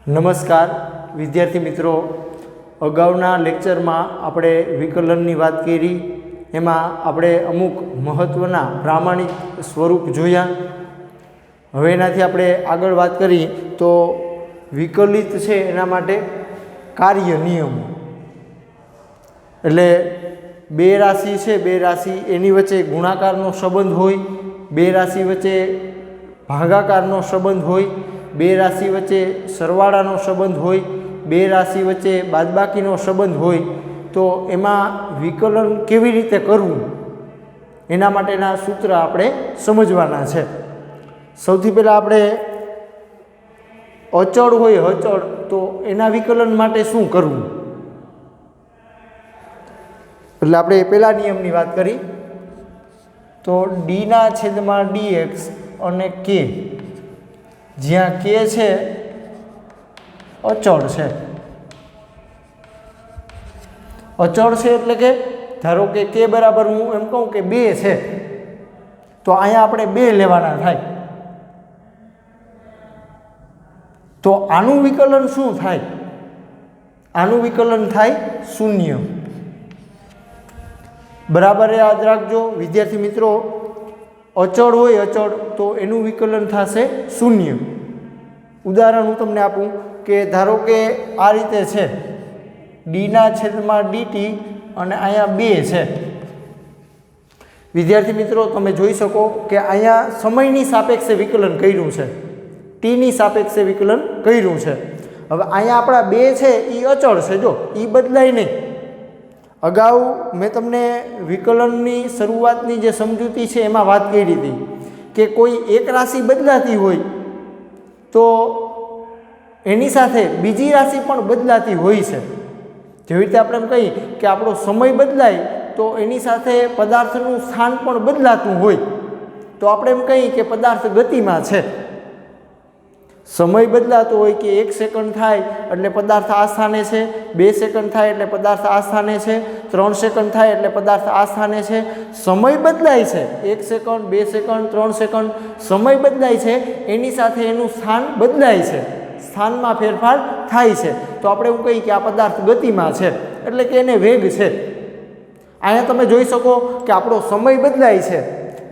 નમસ્કાર વિદ્યાર્થી મિત્રો, અગાઉના લેક્ચરમાં આપણે વિકલનની વાત કરી. એમાં આપણે અમુક મહત્ત્વના પ્રામાણિક સ્વરૂપ જોયા. હવે એનાથી આપણે આગળ વાત કરી તો વિકલિત છે એના માટે કાર્ય નિયમો. એટલે બે રાશિ છે, બે રાશિ એની વચ્ચે ગુણાકારનો સંબંધ હોય, બે રાશિ વચ્ચે ભાગાકારનો સંબંધ હોય, બે રાશિ વચ્ચે સરવાળાનો સંબંધ હોય, બે રાશિ વચ્ચે બાદબાકીનો સંબંધ હોય, તો એમાં વિકલન કેવી રીતે કરવું એના માટેના સૂત્ર આપણે સમજવાના છે. સૌથી પહેલાં આપણે અચળ હોય અચળ, તો એના વિકલન માટે શું કરવું? એટલે આપણે પહેલા નિયમની વાત કરી તો ડીના છેદમાં ડીએક્સ અને કે, જ્યાં કે છે અચળ છે. અચળ છે એટલે કે ધારો કે બરાબર હું એમ કહું કે 2 છે, તો અહીંયા આપણે 2 લેવાના થાય. તો આનું વિકલન શું થાય? આનું વિકલન થાય 0. બરાબર યાદ રાખજો વિદ્યાર્થી મિત્રો, અચળ હોય અચળ તો એનું વિકલન થશે 0. ઉદાહરણ હું તમને આપું કે ધારો કે આ રીતે છે, ડીના છેદમાં ડીટી અને અહીંયા 2 છે. વિદ્યાર્થી મિત્રો તમે જોઈ શકો કે અહીંયા સમયની સાપેક્ષે વિકલન કર્યું છે, ટીની સાપેક્ષે વિકલન કર્યું છે. હવે અહીંયા આપણા 2 છે એ અચળ છે, જો એ બદલાય નહીં. અગાઉ મેં તમને વિકલનની શરૂઆતની જે સમજૂતી છે એમાં વાત કરી હતી કે કોઈ એક રાશિ બદલાતી હોય તો એની સાથે બીજી રાશિ પણ બદલાતી હોય છે. જેવી રીતે આપણે એમ કહીએ કે આપણો સમય બદલાય તો એની સાથે પદાર્થનું સ્થાન પણ બદલાતું હોય, તો આપણે એમ કહીએ કે પદાર્થ ગતિમાં છે. સમય બદલાતો હોય કે 1 સેકન્ડ થાય એટલે પદાર્થ આ સ્થાને છે, 2 સેકન્ડ થાય એટલે પદાર્થ આ સ્થાને છે, 3 સેકન્ડ થાય એટલે પદાર્થ આ સ્થાને છે. સમય બદલાય છે, 1 સેકન્ડ 2 સેકન્ડ 3 સેકન્ડ સમય બદલાય છે, એની સાથે એનું સ્થાન બદલાય છે, સ્થાનમાં ફેરફાર થાય છે. તો આપણે એવું કહીએ કે આ પદાર્થ ગતિમાં છે, એટલે કે એને વેગ છે. અહીંયા તમે જોઈ શકો કે આપણો સમય બદલાય છે,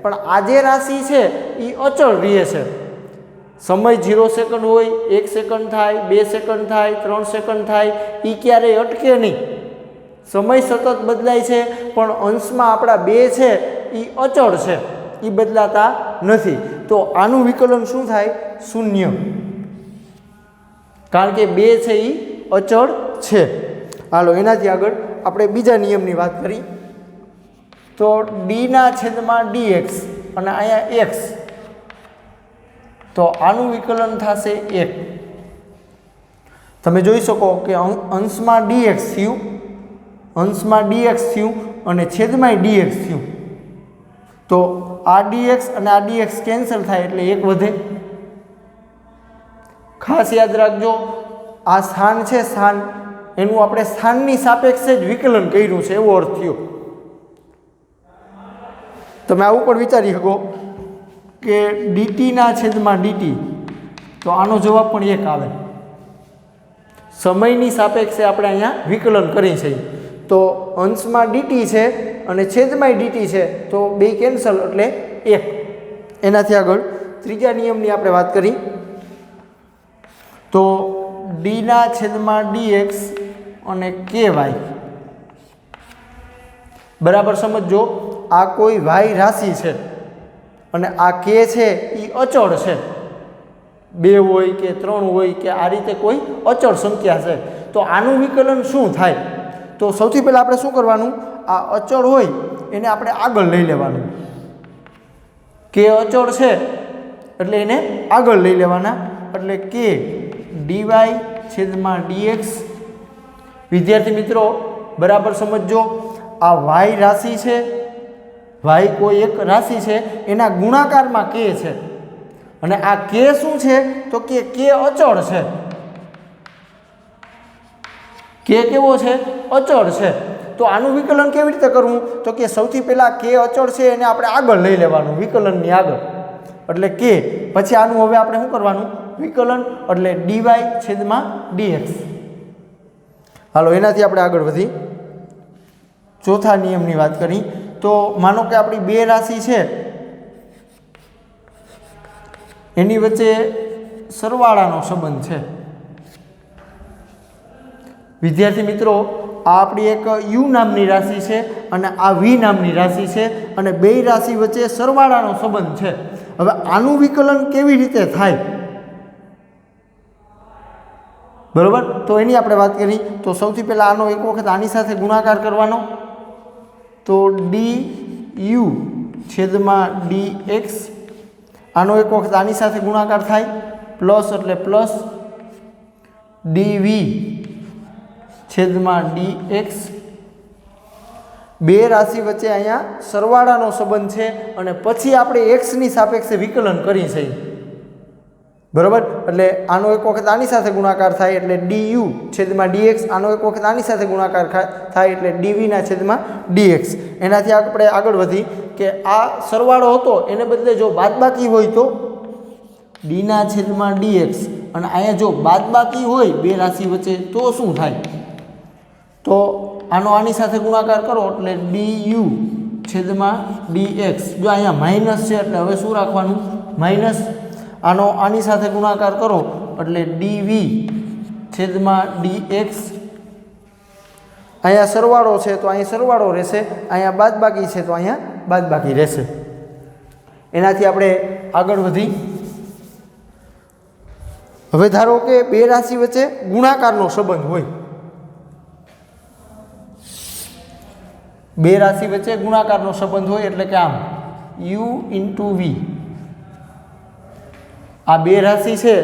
પણ આ જે રાશિ છે એ અચળ રહે છે. સમય 0 સેકન્ડ હોય, 1 સેકન્ડ થાય, 2 સેકન્ડ થાય, 3 સેકન્ડ થાય, એ ક્યારેય અટકે નહીં. સમય સતત બદલાય છે, પણ અંશમાં આપણા 2 છે એ અચળ છે, એ બદલાતા નથી. તો આનું વિકલન શું થાય? 0. કારણ કે 2 છે એ અચળ છે. હાલો એનાથી આગળ આપણે બીજા નિયમની વાત કરી તો ડીના છેદમાં ડીએક્સ અને અહીંયા એક્સ, તો આનું વિકલન થશે 1. તમે જોઈ શકો કે અંશમાં ડીએક્સ થયું, અંશમાં ડીએક્સ થયું અને છેદમાં ડીએક્સ થયું. તો આ ડીએક્સ અને આ ડીએક્સ કેન્સલ થાય એટલે 1 વધે. ખાસ યાદ રાખજો, આ સ્થાન છે, સ્થાન એનું આપણે સ્થાનની સાપેક્ષે જ વિકલન કર્યું છે એવો અર્થ થયો. તમે આવું પણ વિચારી શકો કે ડીટીના છેદમાં ડીટી, તો આનો જવાબ પણ 1 આવે. સમયની સાપેક્ષે આપણે અહીંયા વિકલન કરી છે, તો અંશમાં ડીટી છે અને છેદમાં ડીટી છે, તો 2 કેન્સલ એટલે 1. એનાથી આગળ ત્રીજા નિયમની આપણે વાત કરી તો ડીના છેદમાં ડીએક્સ અને કેવાય. બરાબર સમજો, આ કોઈ વાય રાશિ છે અને આ કે છે એ અચળ છે, 2 હોય કે 3 હોય કે આ રીતે કોઈ અચળ સંખ્યા છે. તો આનું વિકલન શું થાય? તો સૌથી પહેલાં આપણે શું કરવાનું? આ અચળ હોય એને આપણે આગળ લઈ લેવાનું. કે અચળ છે એટલે એને આગળ લઈ લેવાના, એટલે કે ડીવાય છેદમાં ડીએક્સ. વિદ્યાર્થી મિત્રો બરાબર સમજો, આ વાય રાશિ છે, વાય કોઈ એક રાશિ છે, એના ગુણાકારમાં કે છે અને આ કે શું છે? તો કે અચળ છે. કે કેવો છે? અચળ છે. તો આનું વિકલન કેવી રીતે કરવું? તો કે સૌથી પહેલાં કે અચળ છે એને આપણે આગળ લઈ લેવાનું, વિકલનની આગળ, એટલે કે પછી આનું હવે આપણે શું કરવાનું? વિકલન એટલે dy છેદમાં dx। હાલો એનાથી આપણે આગળ વધી ચોથા નિયમની વાત કરી તો માનો કે આપણી બે રાશિ છે એની વચ્ચે સરવાળાનો સંબંધ છે। વિદ્યાર્થી મિત્રો આ આપણી એક u નામની રાશિ છે અને આ v નામની રાશિ છે અને બે રાશિ વચ્ચે સરવાળાનો સંબંધ છે। હવે આનું વિકલન કેવી રીતે થાય બરોબર તો એની આપણે વાત કરી તો સૌથી પહેલાં આનો એક વખત આની સાથે ગુણાકાર કરવાનો તો du છેદમાં dx આનો એક વખત આની સાથે ગુણાકાર થાય પ્લસ એટલે પ્લસ dv છેદમાં dx। બે રાશિ વચ્ચે અહીંયા સરવાળાનો સંબંધ છે અને પછી આપણે x ની સાપેક્ષે વિકલન કરી છે બરોબર એટલે આનો એક વખત આની સાથે ગુણાકાર થાય એટલે du છેદમાં dx આનો એક વખત આની સાથે ગુણાકાર થાય એટલે dv ના છેદમાં dx। એનાથી આપણે આગળ વધી કે આ સરવાળો હતો એને બદલે જો બાદબાકી હોય તો d ના છેદમાં dx અને અહીંયા જો બાદબાકી હોય બે રાશિ વચ્ચે તો શું થાય તો આનો આની સાથે ગુણાકાર કરો એટલે du છેદમાં dx જો અહીંયા માઇનસ છે એટલે હવે શું રાખવાનું માઇનસ આનો આની સાથે ગુણાકાર કરો એટલે dv છેદમાં dx અહીંયા સરવાળો છે તો અહીં સરવાળો રહેશે અહીંયા બાદબાકી છે તો અહીંયા બાદબાકી રહેશે। એનાથી આપણે આગળ વધી હવે ધારો કે બે રાશિ વચ્ચે ગુણાકારનો સંબંધ હોય બે રાશિ વચ્ચે ગુણાકારનો સંબંધ હોય એટલે કે આમ u * v આ બે રાશિ છે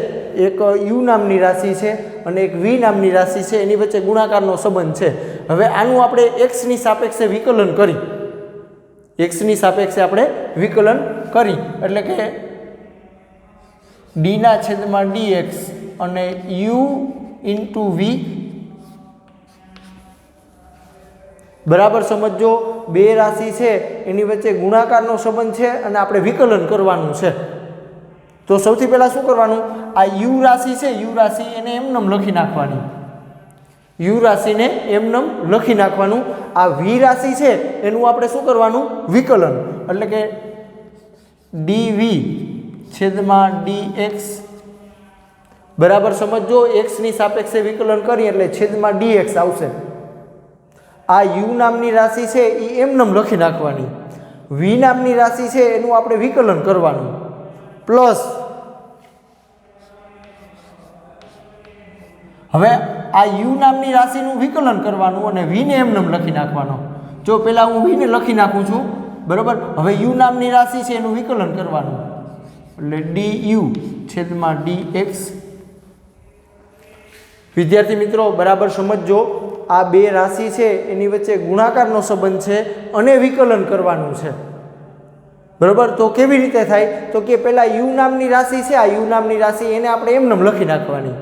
એક u નામની રાશિ છે અને એક v નામની રાશિ છે એની વચ્ચે ગુણાકારનો સંબંધ છે। હવે આનું આપણે x ની સાપેક્ષે વિકલન કરી x ની સાપેક્ષે આપણે વિકલન કરી એટલે કે d ના છેદમાં dx અને u * v બરાબર સમજો બે રાશિ છે એની વચ્ચે ગુણાકારનો સંબંધ છે અને આપણે વિકલન કરવાનું છે તો સૌથી પહેલાં શું કરવાનું આ u રાશિ છે u રાશિ એને એમનેમ લખી નાખવાની u રાશિને એમનેમ લખી નાખવાનું આ v રાશિ છે એનું આપણે શું કરવાનું વિકલન એટલે કે dv છેદમાં dx બરાબર સમજો x ની સાપેક્ષે વિકલન કરીએ એટલે છેદમાં dx આવશે। આ u નામની રાશિ છે એ એમનેમ લખી નાખવાની v નામની રાશિ છે એનું આપણે વિકલન કરવાનું પ્લસ હવે આ u નામની રાશિનું વિકલન કરવાનું અને v ને એમનેમ લખી નાખવાનો જો પહેલાં હું v ને લખી નાખું છું બરાબર હવે u નામની રાશિ છે એનું વિકલન કરવાનું એટલે du છેદમાં dx। વિદ્યાર્થી મિત્રો બરાબર સમજજો આ બે રાશિ છે એની વચ્ચે ગુણાકારનો સંબંધ છે અને વિકલન કરવાનું છે બરાબર તો કેવી રીતે થાય તો કે પહેલાં u નામની રાશિ છે આ u નામની રાશિ એને આપણે એમનેમ લખી નાખવાની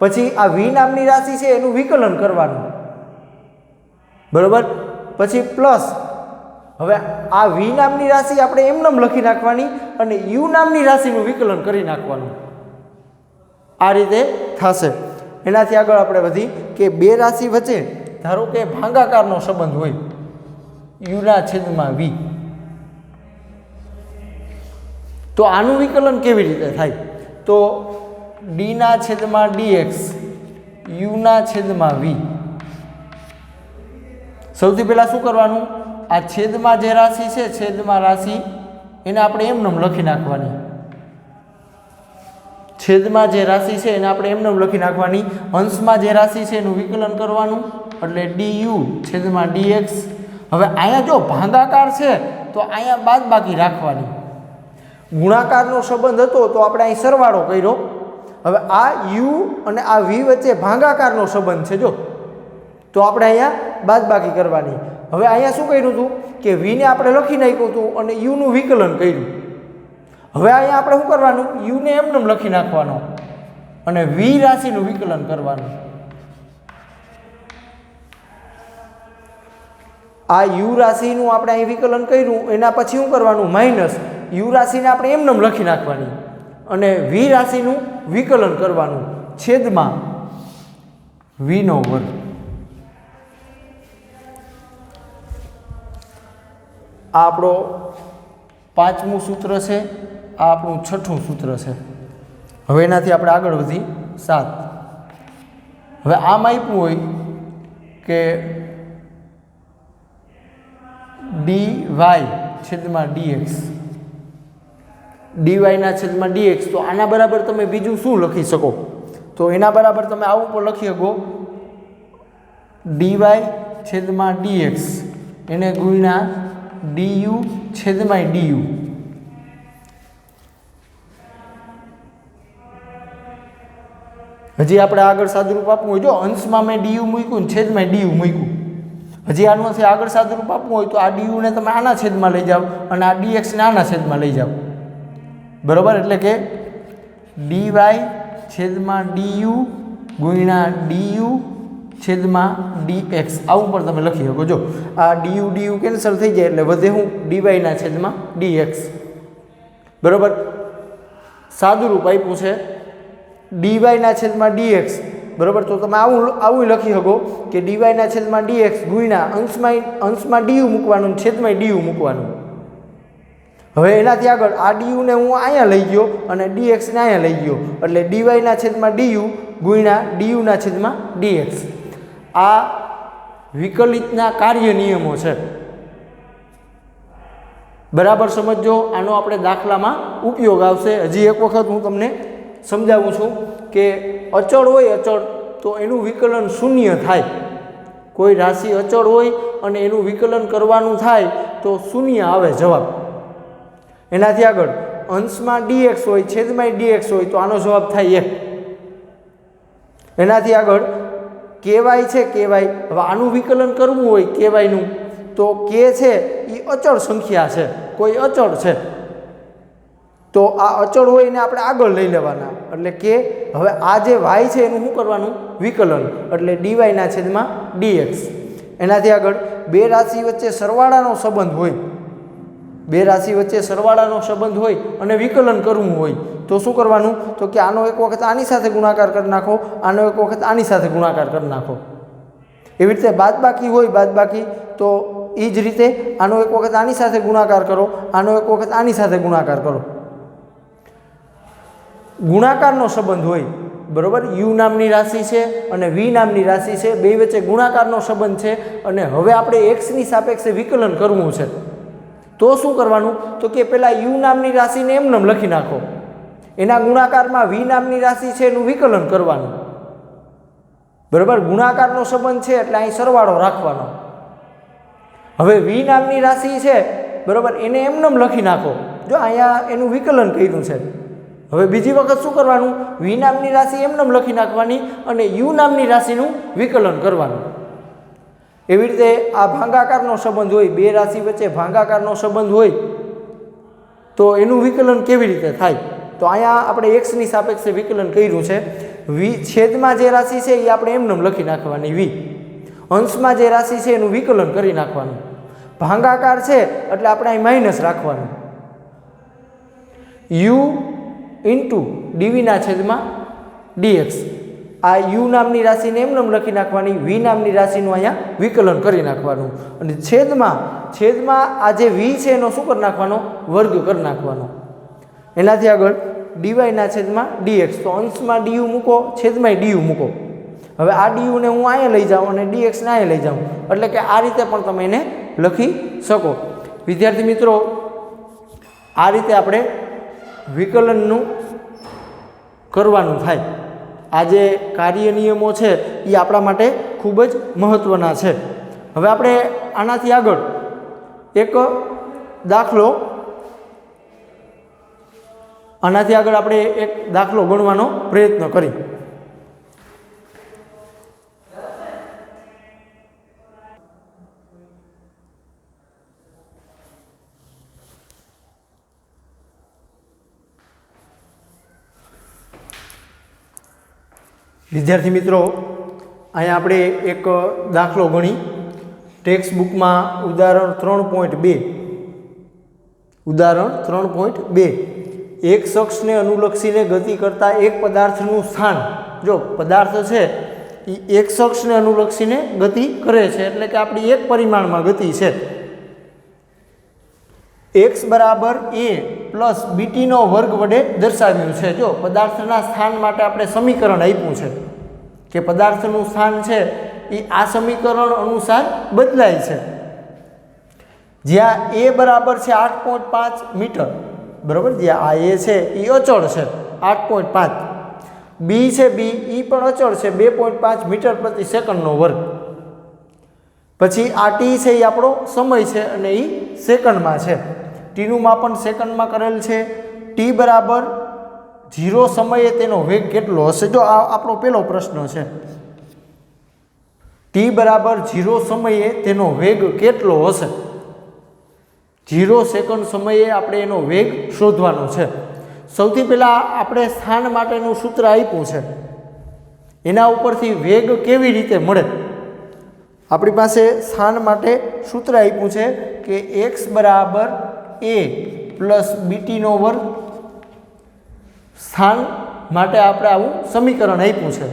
પછી આ v નામની રાશિ છે એનું વિકલન કરવાનું બરાબર પછી પ્લસ હવે આ v નામની રાશિ આપણે એમનેમ લખી નાખવાની અને u નામની રાશિનું વિકલન કરી નાખવાનું આ રીતે થશે। એનાથી આગળ આપણે વધી કે બે રાશિ વચ્ચે ધારો કે ભાગાકારનો સંબંધ હોય u ના છેદમાં v તો આનું વિકલન કેવી રીતે થાય તો d ના છેદમાં dx u ના છેદમાં v સૌથી પહેલાં શું કરવાનું આ છેદમાં જે રાશિ છે છેદમાં રાશિ એને આપણે એમનેમ લખી નાખવાની છેદમાં જે રાશિ છે એને આપણે એમનેમ લખી નાખવાની અંશમાં જે રાશિ છે એનું વિકલન કરવાનું એટલે du છેદમાં dx। હવે અહીંયા જો ભાગાકાર છે તો અહીંયા બાદબાકી રાખવાની ગુણાકારનો સંબંધ હતો તો આપણે અહીં સરવાળો કર્યો હવે આ u અને આ v વચ્ચે ભાગાકારનો સંબંધ છે જો તો આપણે અહીંયા બાદબાકી કરવાની હવે અહીંયા શું કર્યું હતું કે v ને આપણે લખી નાખ્યું હતું અને u નું વિકલન કર્યું હવે અહીંયા આપણે શું કરવાનું u ને એમનેમ લખી નાખવાનો અને v રાશિનું વિકલન કરવાનું આ u રાશિનું આપણે અહીં વિકલન કર્યું એના પછી શું કરવાનું માઇનસ u રાશિને આપણે એમનેમ લખી નાખવાની અને v રાશિનું વિકલન કરવાનું છેદમાં વીનો વર્ગ। આ આપણો પાંચમું સૂત્ર છે, આ આપણું છઠ્ઠું સૂત્ર છે। હવે એનાથી આપણે આગળ વધી 7। હવે આમ આપ્યું હોય કે dy છેદમાં dx, dy ના છેદમાં dx, તો આના બરાબર તમે બીજું શું લખી શકો? તો એના બરાબર તમે આવું પણ લખી શકો dy છેદમાં dx એને ગુણ્યા du છેદમાં du। હજી આપણે આગળ સાદુરૂપ આપવું હોય, જો અંશમાં મેં du મૂક્યું ને છેદમાં du મૂક્યું, હજી આનાથી આગળ સાદુરૂપ આપવું હોય તો આ du ને તમે આના છેદમાં લઈ જાઓ અને આ dx ને આના છેદમાં લઈ જાઓ, બરોબર। એટલે કે dy છેદમાં du ગુણ્યા du છેદમાં dx આવું પણ તમે લખી શકો। જો આ du કેન્સલ થઈ જાય એટલે વધે હું dy ના છેદમાં dx, બરોબર। સાદુરૂપ આપ્યું છે dy ના છેદમાં dx, બરોબર। તો તમે આવું લખી શકો કે dy ના છેદમાં dx ગુણ્યા અંશમાં du મૂકવાનું છેદમાં du મૂકવાનું। હવે એનાથી આગળ આ du ને હું અહીંયા લઈ ગયો અને dx ને અહીંયા લઈ ગયો એટલે dy ના છેદમાં du ગુણ્યા du ના છેદમાં dx। આ વિકલિતના કાર્ય નિયમો છે, બરાબર સમજો। આનો આપણે દાખલામાં ઉપયોગ આવશે। હજી એક વખત હું તમને સમજાવું છું કે અચળ હોય અચળ તો એનું વિકલન શૂન્ય થાય। કોઈ રાશિ અચળ હોય અને એનું વિકલન કરવાનું થાય તો શૂન્ય આવે જવાબ। એનાથી આગળ અંશમાં dx હોય છેદમાં dx હોય તો આનો જવાબ થાય 1। એનાથી આગળ કેવાય છે કેવાય, હવે આનું વિકલન કરવું હોય કેવાયનું તો કે છે એ અચળ સંખ્યા છે, કોઈ અચળ છે તો આ અચળ હોય એને આપણે આગળ લઈ લેવાના એટલે કે હવે આ જે y છે એનું શું કરવાનું વિકલન એટલે dy ના છેદમાં dx। એનાથી આગળ બે રાશિ વચ્ચે સરવાળાનો સંબંધ હોય, બે રાશિ વચ્ચે સરવાળાનો સંબંધ હોય અને વિકલન કરવું હોય તો શું કરવાનું? તો કે આનો એક વખત આની સાથે ગુણાકાર કરી નાખો, આનો એક વખત આની સાથે ગુણાકાર કરી નાખો। એવી રીતે બાદબાકી હોય બાદબાકી તો એ જ રીતે આનો એક વખત આની સાથે ગુણાકાર કરો, આનો એક વખત આની સાથે ગુણાકાર કરો। ગુણાકારનો સંબંધ હોય, બરોબર। u નામની રાશિ છે અને v નામની રાશિ છે, બે વચ્ચે ગુણાકારનો સંબંધ છે અને હવે આપણે x ની સાપેક્ષે વિકલન કરવું છે તો શું કરવાનું? તો કે પેલા u નામની રાશિને એમને લખી નાખો, એના ગુણાકારમાં v નામની રાશિ છે એનું વિકલન કરવાનું, બરોબર। ગુણાકારનો સંબંધ છે એટલે અહીં સરવાળો રાખવાનો। હવે v નામની રાશિ છે, બરોબર, એને એમને લખી નાખો, જો અહીંયા એનું વિકલન કર્યું છે। હવે બીજી વખત શું કરવાનું? v નામની રાશિ એમને લખી નાખવાની અને u નામની રાશિનું વિકલન કરવાનું। એવી રીતે આ ભાગાકારનો સંબંધ હોય, બે રાશિ વચ્ચે ભાગાકારનો સંબંધ હોય તો એનું વિકલન કેવી રીતે થાય? તો અહીંયા આપણે x ની સાપેક્ષે વિકલન કર્યું છે। v છેદમાં જે રાશિ છે એ આપણે એમને લખી નાખવાની v, અંશમાં જે રાશિ છે એનું વિકલન કરી નાખવાનું, ભાગાકાર છે એટલે આપણે અહીં માઇનસ રાખવાનું, u ઇન્ટુ dv ના છેદમાં dx। આ u નામની રાશિને એમને લખી નાખવાની, v નામની રાશિનું અહીંયા વિકલન કરી નાખવાનું અને છેદમાં આ જે v છે એનો શું કરી નાખવાનો? વર્ગ કરી નાખવાનો। એનાથી આગળ dy ના છેદમાં dx, તો અંશમાં du મૂકો છેદમાં du મૂકો। હવે આ du ને હું અહીંયા લઈ જાઉં અને dx ને અહીંયા લઈ જાઉં એટલે કે આ રીતે પણ તમે એને લખી શકો। વિદ્યાર્થી મિત્રો, આ રીતે આપણે વિકલનનું કરવાનું થાય। આ જે કાર્ય નિયમો છે એ આપણા માટે ખૂબ જ મહત્ત્વના છે। હવે આપણે આનાથી આગળ એક દાખલો ગણવાનો પ્રયત્ન કરી। વિદ્યાર્થી મિત્રો, અહીંયા આપણે એક દાખલો ગણી ટેક્સ્ટ બુકમાં ઉદાહરણ 3.2 ઉદાહરણ 3.2 એક અક્ષને અનુલક્ષીને ગતિ કરતા એક પદાર્થનું સ્થાન, જો પદાર્થ છે એ એક અક્ષને અનુલક્ષીને ગતિ કરે છે, એટલે કે આપણી એક પરિમાણમાં ગતિ છે. x બરાબર a પ્લસ બીટીનો વર્ગ વડે દર્શાવ્યું છે. જો પદાર્થના સ્થાન માટે આપણે સમીકરણ આપ્યું છે કે પદાર્થનું સ્થાન છે એ આ સમીકરણ અનુસાર બદલાય છે. જ્યાં a બરાબર છે 8.5 મીટર, બરાબર, જ્યાં આ a છે એ અચળ છે 8.5, b છે b એ પણ અચળ છે 2.5 મીટર પ્રતિ સેકન્ડનો વર્ગ. પછી આ t છે એ આપણો સમય છે અને એ સેકન્ડમાં છે. ટીનું માપન સેકન્ડમાં કરેલ છે. t બરાબર 0 સમયે તેનો વેગ કેટલો હશે? જો આ આપણો પહેલો પ્રશ્ન છે. t બરાબર 0 સમયે તેનો વેગ કેટલો હશે? 0 સેકન્ડ સમયે આપણે એનો વેગ શોધવાનો છે. સૌથી પહેલાં આપણે સ્થાન માટેનું સૂત્ર આપ્યું છે, એના ઉપરથી વેગ કેવી રીતે મળે? આપણી પાસે સ્થાન માટે સૂત્ર આપ્યું છે કે x બરાબર a પ્લસ બીટીનો વર્ગ. સ્થાન માટે આપણે આવું સમીકરણ આપ્યું છે.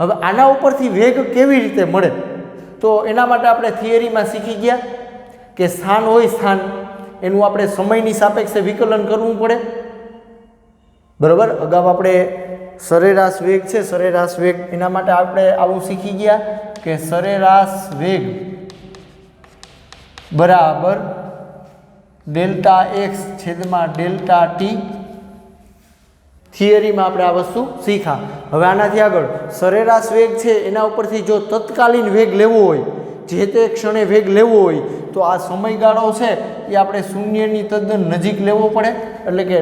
હવે આના ઉપરથી વેગ કેવી રીતે મળે? તો એના માટે આપણે થિયરીમાં શીખી ગયા કે સ્થાન હોય સ્થાન, એનું આપણે સમયની સાપેક્ષે વિકલન કરવું પડે, બરાબર. અગાઉ આપણે સરેરાશ વેગ છે, સરેરાશ વેગ, એના માટે આપણે આવું શીખી ગયા કે સરેરાશ વેગ બરાબર ડેલ્ટા એક્સ છેદમાં ડેલ્ટા ટી. થિયરીમાં આપણે આ વસ્તુ શીખા. હવે આનાથી આગળ સરેરાશ વેગ છે એના ઉપરથી જો તત્કાલીન વેગ લેવો હોય, જે તે ક્ષણે વેગ લેવો હોય, તો આ સમયગાળો છે એ આપણે શૂન્યની તદ્દન નજીક લેવો પડે, એટલે કે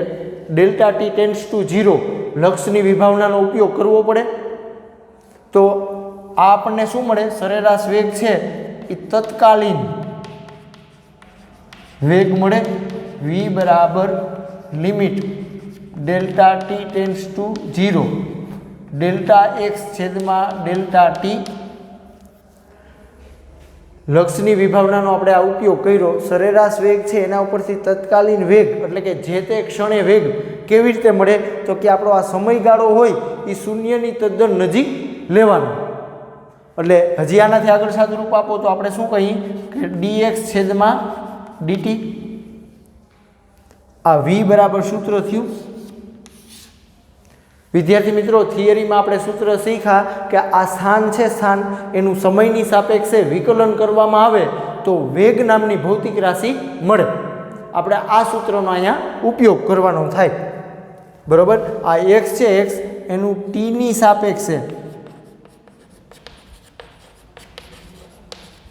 ડેલ્ટા ટી ટેન્ડ્સ ટુ 0 લક્ષની વિભાવનાનો ઉપયોગ કરવો પડે. તો આ આપણને શું મળે? સરેરાશ વેગ છે એ તત્કાલીન વેગ મળે. v બરાબર limit delta T tends to 0 delta x છેદમાં ડેલ્ટા ટી. લક્ષની વિભાવનાનો આપણે આ ઉપયોગ કર્યો. સરેરાશ વેગ છે એના ઉપરથી તત્કાલીન વેગ, એટલે કે જે તે ક્ષણે વેગ કેવી રીતે મળે? તો કે આપણો આ સમયગાળો હોય એ શૂન્યની તદ્દન નજીક લેવાનો. એટલે હજી આનાથી આગળ સાદુરૂપ આપો તો આપણે શું કહીએ કે dx છેદમાં dt. આ v બરાબર સૂત્ર થયું. વિદ્યાર્થી મિત્રો, થિયરીમાં આપણે સૂત્ર શીખ્યા કે આ સ્થાન છે, સ્થાન એનું સમયની સાપેક્ષે વિકલન કરવામાં આવે તો વેગ નામની ભૌતિક રાશિ મળે. આપણે આ સૂત્રનો અહીંયા ઉપયોગ કરવાનો થાય, બરાબર. આ x છે, x એનું t ની સાપેક્ષે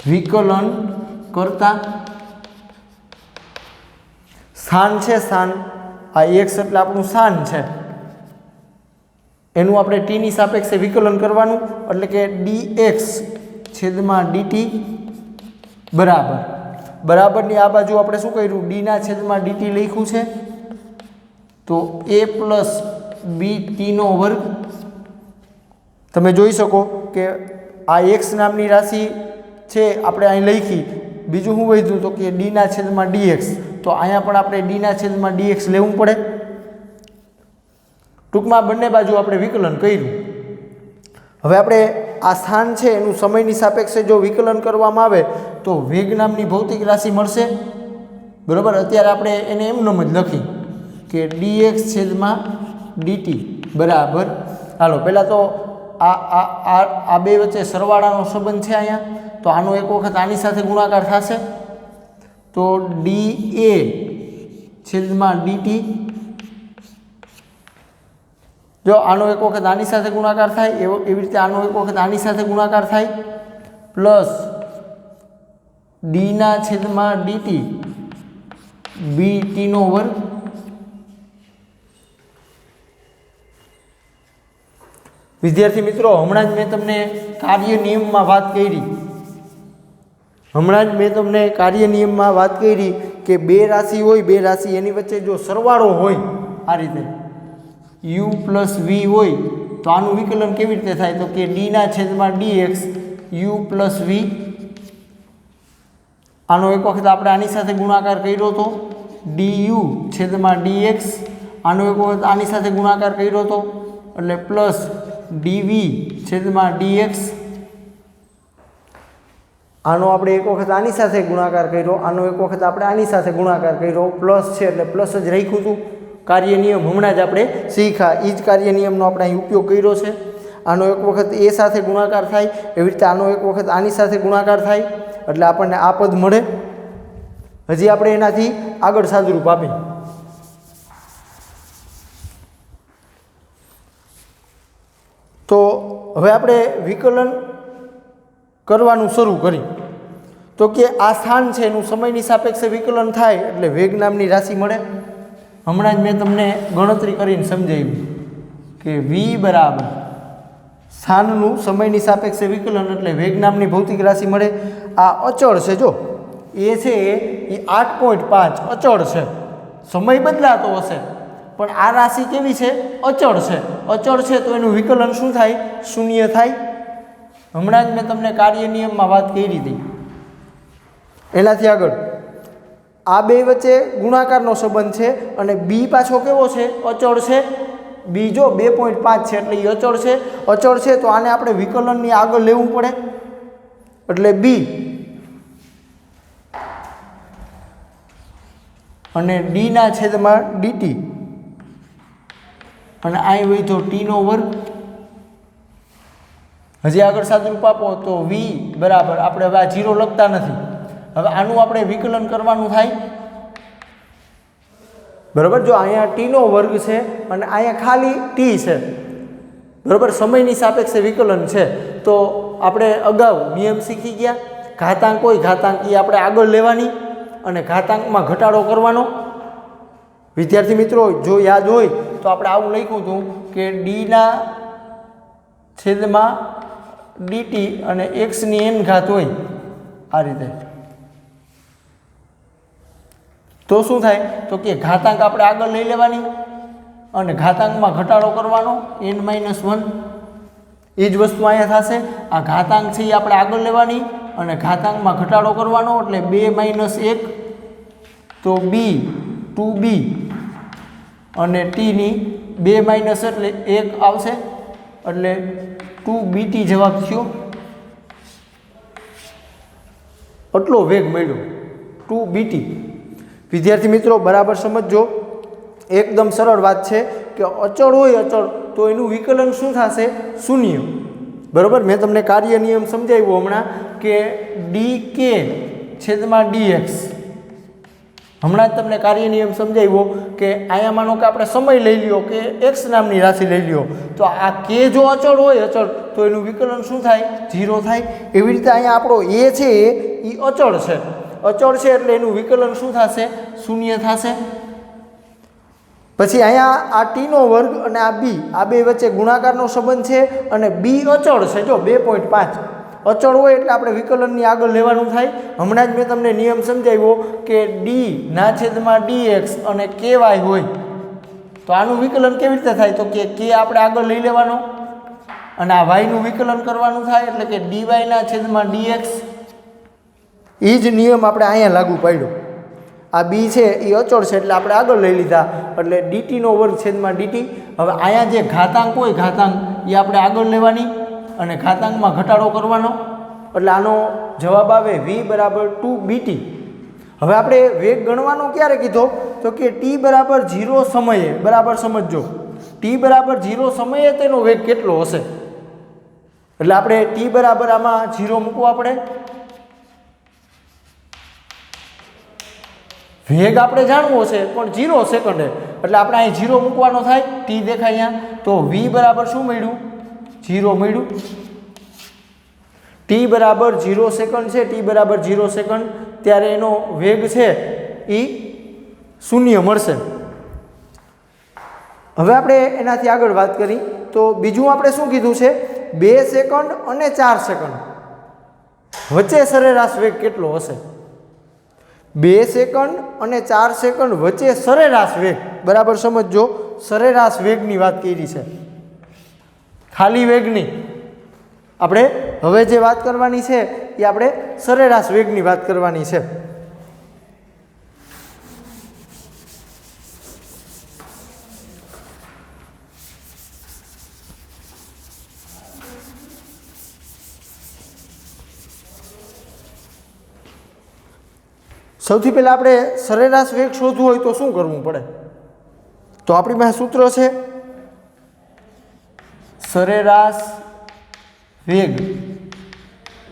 વિકલન કરતા સ્થાન છે, સ્થાન, આ x એટલે આપણું સ્થાન છે, એનું આપણે t ની સાપેક્ષે વિકલન કરવાનું, એટલે કે dx છેદમાં dt બરાબર. બરાબરની આ બાજુ આપણે શું કર્યું? d ના છેદમાં dt લખ્યું છે, તો a પ્લસ bt નો વર્ગ. તમે જોઈ શકો કે આ x નામની રાશિ છે આપણે અહીં લખી. બીજું શું વધ્યું? તો કે d ના છેદમાં dx. તો અહીંયા પણ આપણે d ના છેદમાં dx લેવું પડે. ટૂંકમાં બંને બાજુ આપણે વિકલન કર્યું. હવે આપણે આ સ્થાન છે એનું સમયની સાપેક્ષે જો વિકલન કરવામાં આવે તો વેગ નામની ભૌતિક રાશિ મળશે, બરાબર. અત્યારે આપણે એને એમનેમ જ લખી કે dx છેદમાં dt બરાબર. હાલો, પહેલાં તો આ બે વચ્ચે સરવાળાનો સંબંધ છે અહીંયા, તો આનો એક વખત આની સાથે ગુણાકાર થશે, તો dA છેદમાં dt. જો આનો એક વખત આની સાથે ગુણાકાર થાય એવી રીતે આનો એક વખત આની સાથે ગુણાકાર થાય, પ્લસ d ના છેદમાં dt bt નો વર્ગ. વિદ્યાર્થી મિત્રો, હમણાં જ મેં તમને કાર્ય નિયમમાં વાત કરી કે બે રાશિ હોય, બે રાશિ એની વચ્ચે જો સરવાળો હોય આ રીતે u પ્લસ v હોય તો આનું વિકલન કેવી રીતે થાય? તો કે d ના છેદમાં dx u પ્લસ v. આનો એક વખત આપણે આની સાથે ગુણાકાર કર્યો તો du છેદમાં dx. આનો એક વખત આની સાથે ગુણાકાર કર્યો હતો એટલે પ્લસ ડીવી છેદમાં ડીએક્સ, આનો આપણે એક વખત આની સાથે ગુણાકાર કર્યો, આનો એક વખત આપણે આની સાથે ગુણાકાર કર્યો, પ્લસ છે એટલે પ્લસ જ રાખ્યું હતું. કાર્ય નિયમ હમણાં જ આપણે શીખ્યા, એ જ કાર્ય નિયમનો આપણે અહીં ઉપયોગ કર્યો છે. આનો એક વખત એ સાથે ગુણાકાર થાય, એવી રીતે આનો એક વખત આની સાથે ગુણાકાર થાય એટલે આપણને આ પદ મળે. હજી આપણે એનાથી આગળ સાદુરૂપ આપી. તો હવે આપણે વિકલન કરવાનું શરૂ કરી. તો કે આ સ્થાન છે એનું સમયની સાપેક્ષે વિકલન થાય એટલે વેગ નામની રાશિ મળે. હમણાં જ મેં તમને ગણતરી કરીને સમજાવ્યું કે વી બરાબર સ્થાનનું સમયની સાપેક્ષે વિકલન એટલે વેગ નામની ભૌતિક રાશિ મળે. આ અચળ છે, જો એ છે એ 8.5 અચળ છે, સમય બદલાતો હશે પણ આ રાશિ કેવી છે? અચળ છે. અચળ છે તો એનું વિકલન શું થાય? શૂન્ય થાય. હમણાં જ મેં તમને કાર્ય નિયમમાં વાત કરી હતી. એનાથી આગળ આ બે વચ્ચે ગુણાકારનો સંબંધ છે અને બી પાછો કેવો છે? અચળ છે. બી જો 2.5 છે એટલે એ અચળ છે. અચળ છે તો આને આપણે વિકલનની આગળ લેવું પડે એટલે બી અને ડીના છેદમાં ડીટી અને અહીં વધ્યો ટીનો વર્ગ. હજી આગળ સાદુરૂપ આપો તો વી બરાબર, આપણે હવે આ 0 લખતા નથી, હવે આનું આપણે વિકલન કરવાનું થાય. બરાબર, જો અહીંયા ટીનો વર્ગ છે અને અહીંયા ખાલી ટી છે, બરાબર, સમયની સાપેક્ષે વિકલન છે. તો આપણે અગાઉ નિયમ શીખી ગયા, ઘાતાંક હોય ઘાતાંક એ આપણે આગળ લેવાની અને ઘાતાંકમાં ઘટાડો કરવાનો. વિદ્યાર્થી મિત્રો જો યાદ હોય તો આપણે આવું લખ્યું હતું કે ડીના છેદમાં ડીટી અને એક્સની એન ઘાત હોય આ રીતે. તો શું થાય? તો કે ઘાતાંક આપણે આગળ લઈ લેવાની અને ઘાતાંકમાં ઘટાડો કરવાનો n-1. એ જ વસ્તુ અહીંયા થશે. આ ઘાતાંક છે એ આપણે આગળ લેવાની અને ઘાતાંકમાં ઘટાડો કરવાનો એટલે 2 - 1 તો બી 2b અને ટીની 2 - એટલે 1 આવશે એટલે 2bt જવાબ થયો. આટલો વેગ મળ્યો 2bt. વિદ્યાર્થી મિત્રો બરાબર સમજજો, એકદમ સરળ વાત છે કે અચળ હોય અચળ તો એનું વિકલન શું થશે? શૂન્ય. બરાબર, મેં તમને કાર્ય નિયમ સમજાવ્યો હમણાં કે ડી કે છેદમાં ડીએક્સ. હમણાં જ તમને કાર્ય નિયમ સમજાવ્યો કે અહીંયા માનો કે આપણે સમય લઈ લ્યો કે એક્સ નામની રાશિ લઈ લ્યો તો આ કે જો અચળ હોય અચળ તો એનું વિકલન શું થાય? 0 થાય. એવી રીતે અહીંયા આપણો એ છે એ અચળ છે. અચળ છે એટલે એનું વિકલન શું થશે? શૂન્ય થશે. પછી અહીંયા આ ટીનો વર્ગ અને આ બી, આ બે વચ્ચે ગુણાકારનો સંબંધ છે અને બી અચળ છે, જો 2.5 અચળ હોય એટલે આપણે વિકલનની આગળ લેવાનું થાય. હમણાં જ મેં તમને નિયમ સમજાવ્યો કે ડી ના છેદમાં ડીએક્સ અને કેવાય હોય તો આનું વિકલન કેવી રીતે થાય? તો કે આપણે આગળ લઈ લેવાનો અને આ વાયનું વિકલન કરવાનું થાય એટલે કે ડીવાય ના છેદમાં ડીએક્સ. એ જ નિયમ આપણે અહીંયા લાગુ પાડ્યો. આ બી છે એ અચળ છે એટલે આપણે આગળ લઈ લીધા એટલે ડીટીનો વર્ગ છેદમાં ડીટી. હવે અહીંયા જે ઘાતાંક હોય ઘાતાંક એ આપણે આગળ લેવાની અને ઘાતાંકમાં ઘટાડો કરવાનો એટલે આનો જવાબ આવે v બરાબર 2bt. હવે આપણે વેગ ગણવાનો ક્યારે કીધો? તો કે t બરાબર 0 સમયે. બરાબર સમજજો, t બરાબર 0 સમયે તેનો વેગ કેટલો હશે? એટલે આપણે t બરાબર આમાં 0 મૂકવા પડે. વેગ આપણે જાણવો છે પણ 0 સેકન્ડે એટલે આપણે અહીં 0 મૂકવાનો થાય. t દેખાય અહીંયા તો v બરાબર શું મળ્યું? 0 મળ્યું. t બરાબર 0 સેકન્ડ છે, t બરાબર 0 સેકન્ડ ત્યારે એનો વેગ છે એ 0 મળશે. હવે આપણે એનાથી આગળ વાત કરી તો બીજું આપણે શું કીધું છે? 2 સેકન્ડ અને 4 સેકન્ડ વચ્ચે સરેરાશ વેગ કેટલો હશે? 2 સેકન્ડ અને 4 સેકન્ડ વચ્ચે સરેરાશ વેગ. બરાબર સમજજો, સરેરાશ વેગની વાત કરી છે, ખાલી વેગની. આપણે હવે જે વાત કરવાની છે એ આપણે સરેરાશ વેગની વાત કરવાની છે. સૌથી પહેલાં આપણે સરેરાશ વેગ શોધવું હોય તો શું કરવું પડે? તો આપણી પાસે સૂત્ર છે સરેરાશ વેગ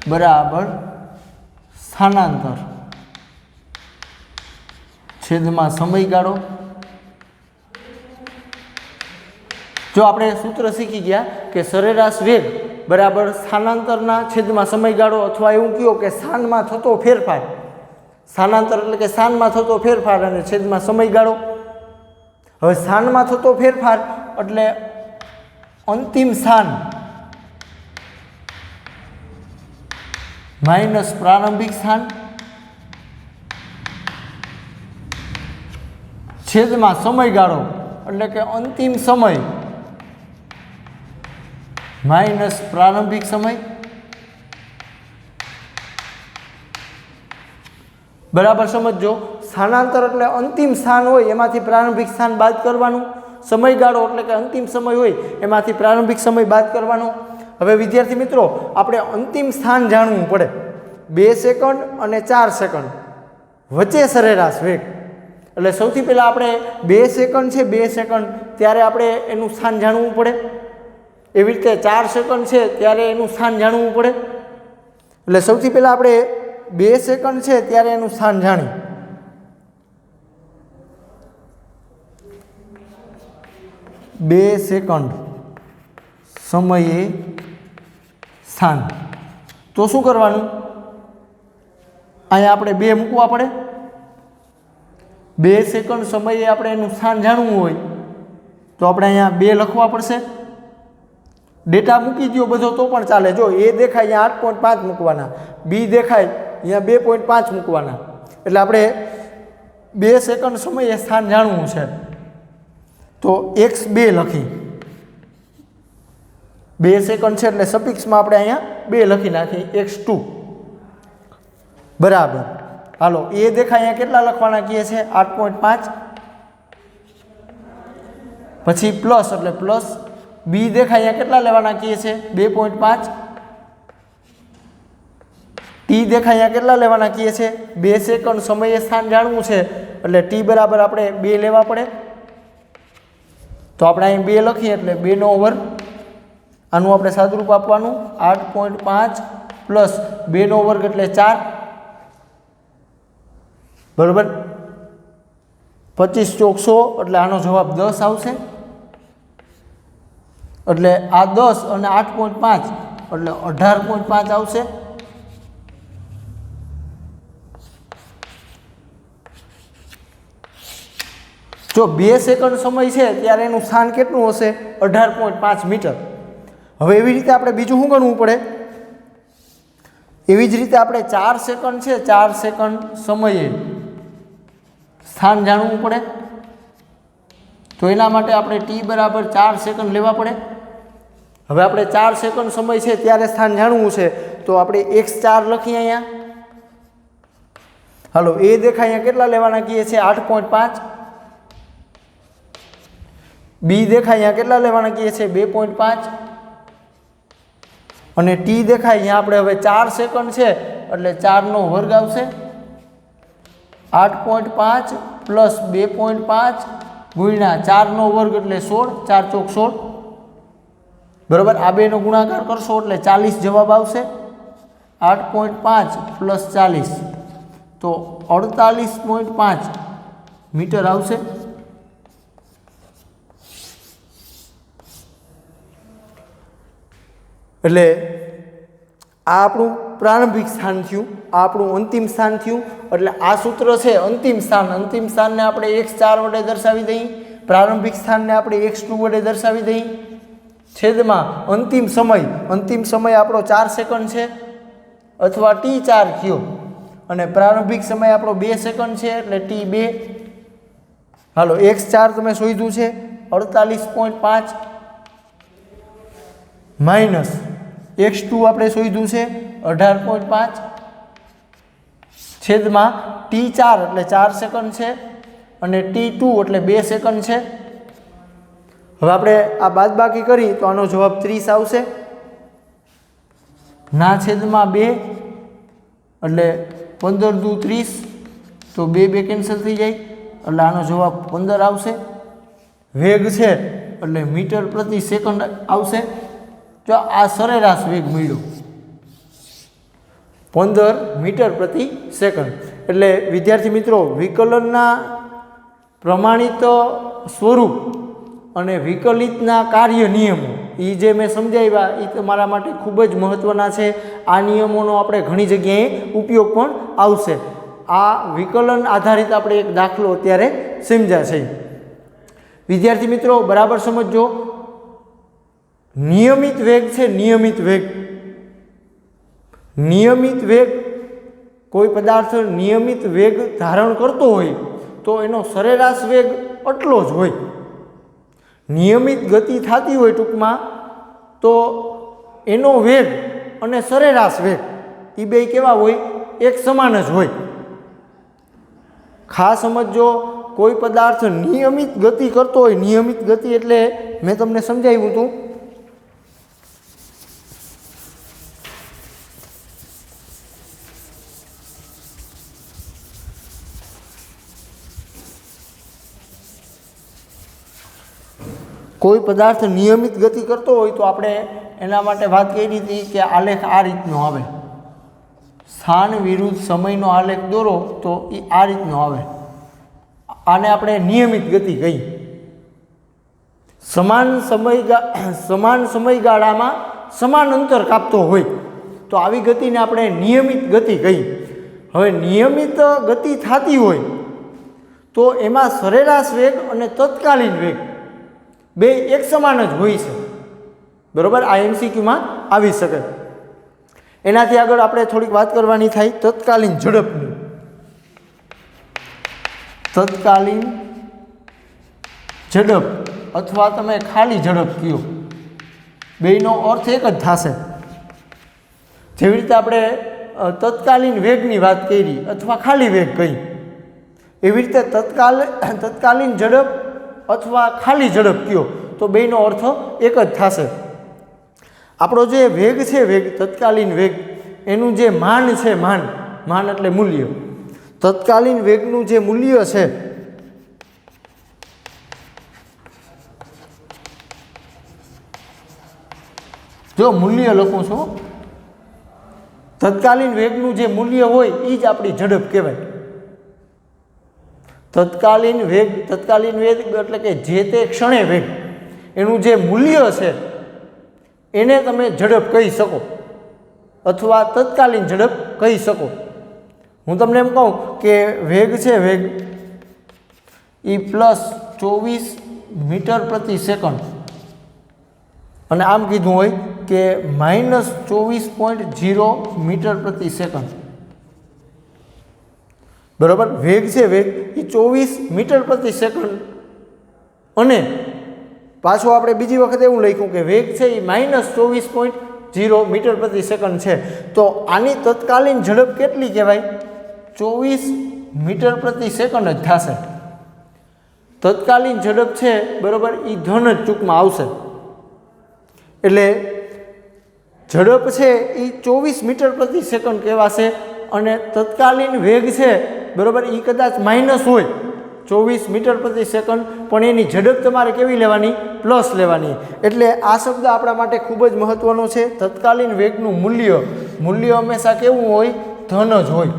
બરાબર સ્થાનાંતર છેદમાં સમયગાળો. જો આપણે સૂત્ર શીખી ગયા કે સરેરાશ વેગ બરાબર સ્થાનાંતરના છેદમાં સમયગાળો, અથવા એવું કહો કે સ્થાનમાં થતો ફેરફાર, સ્થાનાંતર એટલે કે સ્થાનમાં થતો ફેરફાર અને છેદમાં સમયગાળો. હવે સ્થાનમાં થતો ફેરફાર એટલે અંતિમ સ્થાન માઇનસ પ્રારંભિક સ્થાન છેદમાં સમયગાળો એટલે કે અંતિમ સમય માઇનસ પ્રારંભિક સમય. બરાબર સમજો. સ્થાનાંતર એટલે અંતિમ સ્થાન હોય એમાંથી પ્રારંભિક સ્થાન બાદ કરવાનું. સમયગાળો એટલે કે અંતિમ સમય હોય એમાંથી પ્રારંભિક સમય બાદ કરવાનો. હવે વિદ્યાર્થી મિત્રો, આપણે અંતિમ સ્થાન જાણવું પડે. 2 સેકન્ડ અને 4 સેકન્ડ વચ્ચે સરેરાશ વેગ. એટલે સૌથી પહેલાં આપણે 2 સેકન્ડ છે, 2 સેકન્ડ ત્યારે આપણે એનું સ્થાન જાણવું પડે. એવી રીતે 4 સેકન્ડ છે ત્યારે એનું સ્થાન જાણવું પડે. એટલે સૌથી પહેલાં આપણે 2 સેકન્ડ છે ત્યારે એનું સ્થાન જાણી. બે સેકન્ડ સમયે સ્થાન. તો શું કરવાનું? અહીંયા આપણે 2 મૂકવા પડે. 2 સેકન્ડ સમયે આપણે એનું સ્થાન જાણવું હોય તો આપણે અહીંયા 2 લખવા પડશે. ડેટા મૂકી દો બધો તો પણ ચાલે. જો એ દેખાય અહીંયા 8.5 મૂકવાના, બી દેખાય અહીંયા 2.5 મૂકવાના. એટલે આપણે 2 સેકન્ડ સમયે સ્થાન જાણવું છે તો x2 લખી. 2 સેકન્ડ છે એટલે સફિક્સમાં આપણે અહીંયા 2 લખી નાખી, x2 બરાબર. હાલો, એ દેખાય અહીંયા કેટલા લખવાના કીએ છે? 8.5. પછી પ્લસ એટલે પ્લસ. બી દેખાય અહીંયા કેટલા લેવાના કીએ છે? 2.5. ટી દેખાય અહીંયા કેટલા લેવાના કીએ છે? 2 સેકન્ડ સમયે સ્થાન જાણવું છે એટલે ટી બરાબર આપણે 2 લેવા પડે. તો આપણે અહીં 2 લખીએ એટલે 2 નો વર્ગ. આનું આપણે સાદુરૂપ આપવાનું. 8.5 પ્લસ 2 નો વર્ગ એટલે 4 બરાબર. 25 ચોક 100 એટલે આનો જવાબ 10 આવશે. એટલે આ 10 અને 8.5 એટલે 18.5 આવશે. જો 2 સેકન્ડ સમય છે ત્યારે એનું સ્થાન કેટલું હશે? 18.5 મીટર. હવે એવી રીતે આપણે બીજું શું ગણવું પડે? એવી જ રીતે આપણે 4 સેકન્ડ છે, 4 સેકન્ડ સમયે સ્થાન જાણવું પડે. તો એના માટે આપણે ટી બરાબર 4 સેકન્ડ લેવા પડે. હવે આપણે 4 સેકન્ડ સમય છે ત્યારે સ્થાન જાણવું છે તો આપણે x4 લખીએ અહીંયા. હાલો, એ દેખાય અહીંયા કેટલા લેવાના કીએ છે? 8.5. બી દેખાય અહીંયા કેટલા લેવાના કીએ છે? 2.5. અને ટી દેખાય અહીંયા આપણે હવે 4 સેકન્ડ છે એટલે 4 નો વર્ગ આવશે. 8.5 પ્લસ 2.5 ગુણ્યા 4 નો વર્ગ એટલે 16, 4 ચોક 16 બરાબર. આ 2 નો ગુણાકાર કરશો એટલે 40 જવાબ આવશે. 8.5 પ્લસ 40 તો 48.5 મીટર આવશે. એટલે આ આપણું પ્રારંભિક સ્થાન થયું, આ આપણું અંતિમ સ્થાન થયું. એટલે આ સૂત્ર છે અંતિમ સ્થાન. અંતિમ સ્થાનને આપણે x4 વડે દર્શાવી દઈએ, પ્રારંભિક સ્થાનને આપણે x2 વડે દર્શાવી દઈએ. છેદમાં અંતિમ સમય આપણો 4 સેકન્ડ છે અથવા t4 થયો, અને પ્રારંભિક સમય આપણો 2 સેકન્ડ છે એટલે t2. હાલો, x4 તમે શોધ્યું છે 48.5 માઇનસ x2 આપણે શોધ્યું છે 18.5 છેદમાં t4 એટલે 4 સેકન્ડ છે અને t2 એટલે 2 સેકન્ડ છે. હવે આપણે આ બાદબાકી કરી તો આનો જવાબ 30 આવશે. ના છેદમાં 2 એટલે 15 દુ 30 તો 2 કેન્સલ થઈ જાય એટલે આનો જવાબ 15 આવશે. વેગ છે એટલે મીટર પ્રતિ સેકન્ડ આવશે. જો આ સરેરાશ વેગ મળ્યો 15 મીટર પ્રતિ સેકન્ડ. એટલે વિદ્યાર્થી મિત્રો વિકલનના પ્રમાણિત સ્વરૂપ અને વિકલિતના કાર્ય નિયમો એ જે મેં સમજાવ્યા એ તમારા માટે ખૂબ જ મહત્ત્વના છે. આ નિયમોનો આપણે ઘણી જગ્યાએ ઉપયોગ પણ આવશે. આ વિકલન આધારિત આપણે એક દાખલો અત્યારે સમજ્યા છે. વિદ્યાર્થી મિત્રો બરાબર સમજો. નિયમિત વેગ છે, નિયમિત વેગ. નિયમિત વેગ, કોઈ પદાર્થ નિયમિત વેગ ધારણ કરતો હોય તો એનો સરેરાશ વેગ આટલો જ હોય. નિયમિત ગતિ થતી હોય ટૂંકમાં તો એનો વેગ અને સરેરાશ વેગ એ બે કેવા હોય? એક સમાન જ હોય. ખાસ સમજો, કોઈ પદાર્થ નિયમિત ગતિ કરતો હોય, નિયમિત ગતિ એટલે મેં તમને સમજાવ્યું હતું કોઈ પદાર્થ નિયમિત ગતિ કરતો હોય તો આપણે એના માટે વાત કરી હતી કે આલેખ આ રીતનો આવે. સ્થાન વિરુદ્ધ સમયનો આલેખ દોરો તો એ આ રીતનો આવે. આને આપણે નિયમિત ગતિ કહી. સમાન સમયગાળામાં સમાન અંતર કાપતો હોય તો આવી ગતિને આપણે નિયમિત ગતિ કહી. હવે નિયમિત ગતિ થતી હોય તો એમાં સરેરાશ વેગ અને તત્કાલીન વેગ બે એક સમાન જ હોય છે. બરાબર? આ MCQમાં આવી શકે. એનાથી આગળ આપણે થોડીક વાત કરવાની થાય તત્કાલીન ઝડપની. તત્કાલીન ઝડપ અથવા તમે ખાલી ઝડપ કહો, બેયનો અર્થ એક જ થશે. જેવી રીતે આપણે તત્કાલીન વેગની વાત કરી અથવા ખાલી વેગ કહી, એવી રીતે તત્કાલીન ઝડપ અથવા ખાલી ઝડપ કહો તો બેયનો અર્થ એક જ થશે. આપણો જે વેગ છે, વેગ તત્કાલીન વેગ, એનું જે માન છે, માન એટલે મૂલ્ય, તત્કાલીન વેગનું જે મૂલ્ય છે જો મૂલ્ય લખું છું, તત્કાલીન વેગનું જે મૂલ્ય હોય એ જ આપણી ઝડપ કહેવાય. તત્કાલીન વેગ એટલે કે જે તે ક્ષણે વેગ, એનું જે મૂલ્ય છે એને તમે ઝડપ કહી શકો અથવા તત્કાલીન ઝડપ કહી શકો. હું તમને એમ કહું કે વેગ છે, વેગ એ +24 મીટર પ્રતિ સેકન્ડ અને આમ કીધું હોય કે -24.0 મીટર પ્રતિ સેકન્ડ. બરાબર? વેગ છે, વેગ એ 24 મીટર પ્રતિ સેકન્ડ અને પાછું આપણે બીજી વખત એવું લખ્યું કે વેગ છે એ -24.0 મીટર પ્રતિ સેકન્ડ છે. તો આની તત્કાલીન ઝડપ કેટલી કહેવાય? 24 મીટર પ્રતિ સેકન્ડ જ થશે. તત્કાલીન ઝડપ છે, બરાબર, એ ધન જ ટૂંકમાં આવશે. એટલે ઝડપ છે એ 24 મીટર પ્રતિ સેકન્ડ કહેવાશે અને તત્કાલીન વેગ છે, બરાબર, એ કદાચ માઇનસ હોય 24 મીટર પ્રતિ સેકન્ડ, પણ એની ઝડપ તમારે કેવી લેવાની? પ્લસ લેવાની. એટલે આ શબ્દ આપણા માટે ખૂબ જ મહત્ત્વનો છે. તત્કાલીન વેગનું મૂલ્ય હંમેશા કેવું હોય? ધન જ હોય.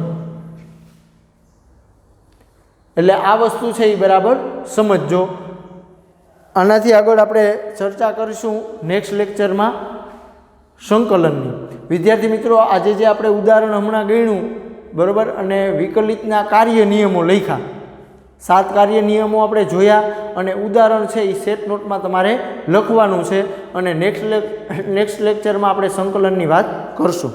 એટલે આ વસ્તુ છે એ બરાબર સમજજો. આનાથી આગળ આપણે ચર્ચા કરીશું નેક્સ્ટ લેક્ચરમાં સંકલનની. વિદ્યાર્થી મિત્રો, આજે જે આપણે ઉદાહરણ હમણાં ગણ્યું, બરાબર, અને વિકલિતના કાર્ય નિયમો લખ્યા, 7 કાર્ય નિયમો આપણે જોયા અને ઉદાહરણ છે એ સેટ નોટમાં તમારે લખવાનું છે અને નેક્સ્ટ લેક્ચરમાં આપણે સંકલનની વાત કરશું.